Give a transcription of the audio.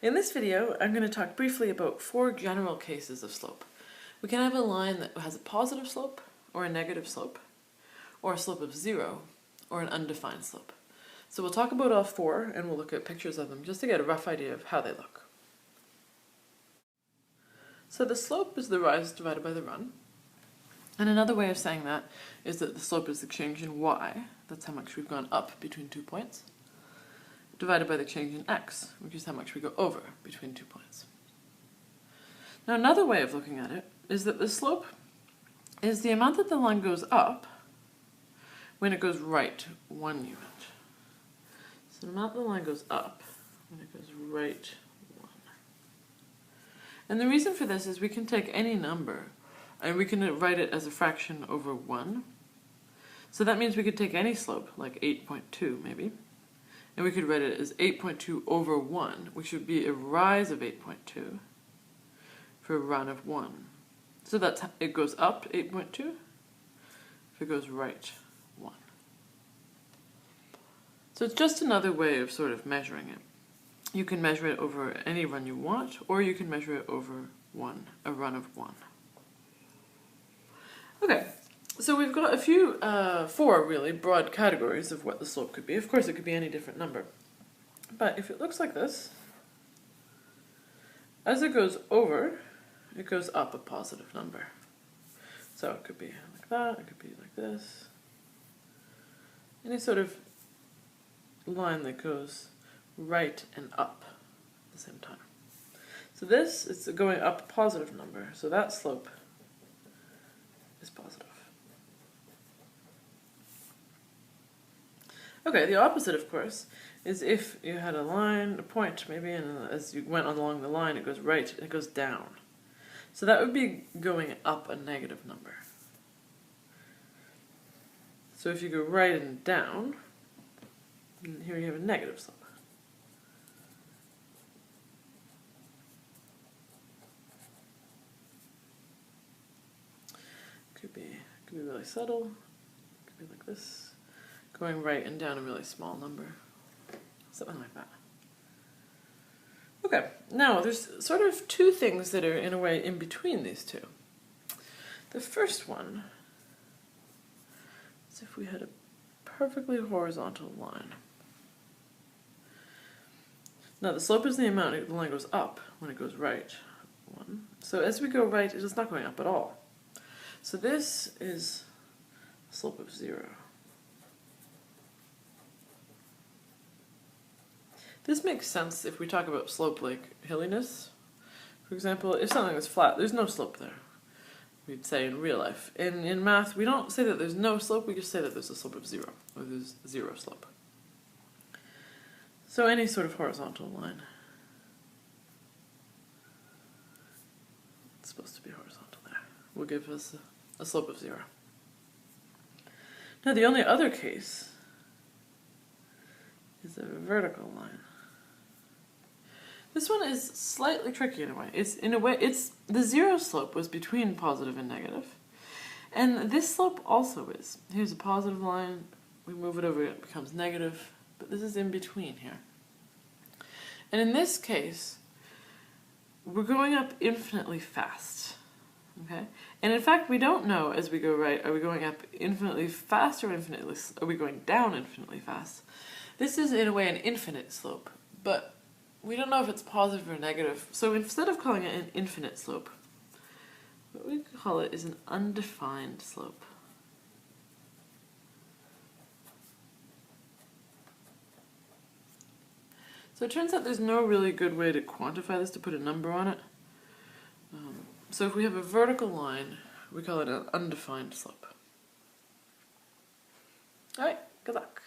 In this video, I'm going to talk briefly about 4 general cases of slope. We can have a line that has a positive slope, or a negative slope, or a slope of 0, or an undefined slope. So we'll talk about all 4, and we'll look at pictures of them just to get a rough idea of how they look. So the slope is the rise divided by the run. And another way of saying that is that the slope is the change in y, that's how much we've gone up between 2 points, divided by the change in x, which is how much we go over between 2 points. Now another way of looking at it is that the slope is the amount that the line goes up when it goes right 1 unit. So the amount the line goes up when it goes right 1. And the reason for this is we can take any number and we can write it as a fraction over 1. So that means we could take any slope, like 8.2 maybe, and we could write it as 8.2 over 1, which would be a rise of 8.2 for a run of 1. So that's it goes up 8.2 if it goes right 1. So it's just another way of sort of measuring it. You can measure it over any run you want, or you can measure it over a run of 1. Okay, so we've got a few, 4 really broad categories of what the slope could be. Of course it could be any different number. But if it looks like this, as it goes over, it goes up a positive number. So it could be like that, it could be like this. Any sort of line that goes right and up at the same time. So this is going up a positive number, so that slope is positive. Okay, the opposite, of course, is if you had a line, a point maybe, and as you went along the line it goes right, it goes down. So that would be going up a negative number. So if you go right and down, here you have a negative slope. Could be really subtle, could be like this, going right and down a really small number, something like that. Okay, now there's sort of 2 things that are in a way in between these 2. The first one is if we had a perfectly horizontal line. Now the slope is the amount the line goes up when it goes right 1. So as we go right, it is not going up at all. So this is a slope of 0. This makes sense if we talk about slope like hilliness. For example, if something is flat, there's no slope there, we'd say in real life. In math, we don't say that there's no slope, we just say that there's a slope of 0, or there's 0 slope. So any sort of horizontal line, it's supposed to be horizontal there, will give us a slope of 0. Now the only other case is a vertical line. This one is slightly tricky in a way. It's the 0 slope was between positive and negative, and this slope also is. Here's a positive line, we move it over, it becomes negative, but this is in between here. And in this case, we're going up infinitely fast. Okay? And in fact, we don't know as we go right, are we going up infinitely fast or are we going down infinitely fast? This is in a way an infinite slope, but we don't know if it's positive or negative. So instead of calling it an infinite slope, what we call it is an undefined slope. So it turns out there's no really good way to quantify this, to put a number on it. So if we have a vertical line, we call it an undefined slope. Alright, good luck.